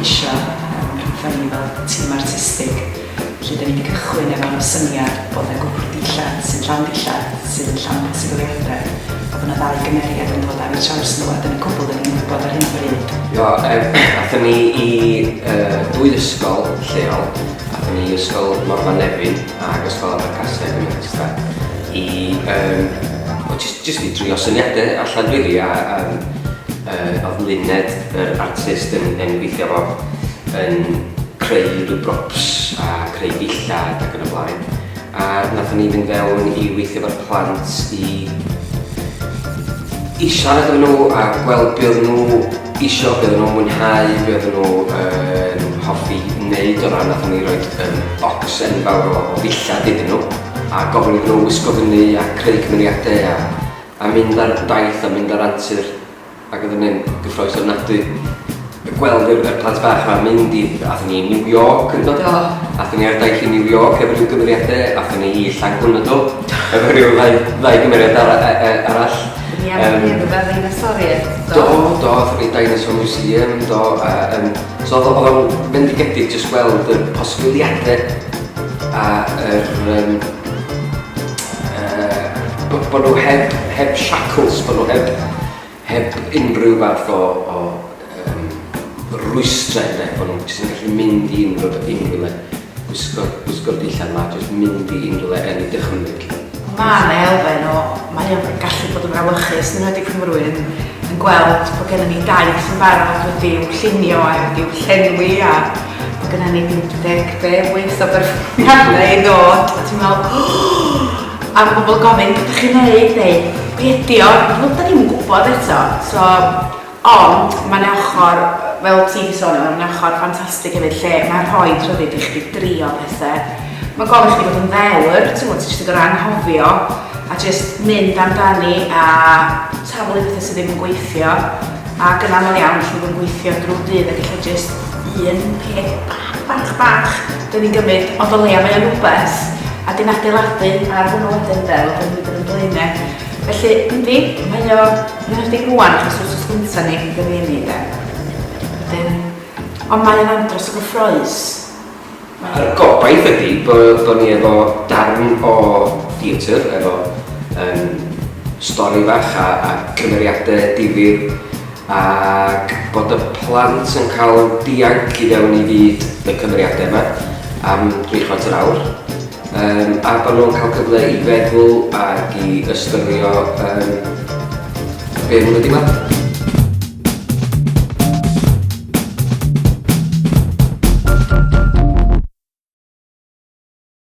ceisio rhywbeth ni fel tîm artistig. Lle da ni wedi cychwyn efo'r syniad bod y grŵp dillad sy'n llawn dillad sy'n llawn posibiliadau. A bod yna ddau gymeriad yn dod ar eu traws nhw a dyna cwbl da ni'n gwybod ar hyn o bryd. Athyn ni i dwy ysgol lleol. Athyn ni i ysgol Morfa Nefyn ac ysgol Abercasau yn Manchester. Jyst i drio syniadau allan rili oedd Luned, yr artist, yn gweithio fo yn creu rhyw props a creu dillad ac yn y blaen. A nathon ni fynd fewn i weithio fo'r plant i siarad efo nhw a gweld be oedden nhw isio, be oedden nhw'n mwynhau, be oedden nhw'n hoffi wneud o ran. Nathon ni roi bocs enfawr o ddillad iddyn nhw a gofyn iddyn nhw wisgo fyny a creu cymeriadau a mynd ar daith a mynd ar antur. Ac oedd yn gyffroes ofnadwy gweld y plant bach yma mynd i... Athyn ni i New York yn dod o. Athyn ni ar daith i New York efo rhyw gymeriadau. Athyn ni i Llangwynadl efo rhyw ddau gymeriad arall. Ni am rhywbeth ddinosoriaid? Do, athyn ni Dinosaur Museum, do. So oedd o'n bendigedig jyst gweld y posibiliadau a bod nhw heb shackles, bod nhw heb unrhyw fath o rwystrau, bod nhw'n jyst yn gallu mynd i unrhyw le. Gwisgo'r dillad yma, jyst mynd i unrhyw le yn ei dychmyg. Mae yna elfen o, mae o'n gallu bod yn awyrchus, yn wedi pan rhywun yn gweld bod gennym ni daith yn barod wedi'w llunio a wedi'w llenwi a bod gennym ni 58 o berfformiadau i ddod. A ti'n meddwl, a mae bobl gofyn, beth ydych chi'n neud, neu be ydi o? Wel, da ni'n gwybod eto. Ond, mae'n ochr, fel ti wedi sôn, mae'n ochr ffantastig hefyd lle mae'n rhoi trydydd i chdi drio pethau. Mae'n gofyn chdi bod yn ddewr, ti'n gwybod, ti'n just anghofio a just mynd amdani a taflu pethau sydd ddim yn gweithio. Ac yn aml iawn, lle yn gweithio drwy dydd ac eich just un peth bach. Dyn ni'n gymryd o ddoleia mae o'n rhywbeth a dyn adeiladu ar hwnnw wedyn fel yn mynd yn blaenau. Felly, ynddi, mae o'n ychydig rwan achos wrth gwynta ni gyda ni de. Ond mae o'n andros o gyffroes. Yr gobaith ydy bod ni efo darn o theatr, efo stori fach a cymeriadau difyr ac bod y plant yn cael dianc i fewn i fyd y cymeriadau yma am 3 chwarter awr. A bod nhw'n cael cyfle i feddwl ac i ystyrio be nhw'n wedi gweld.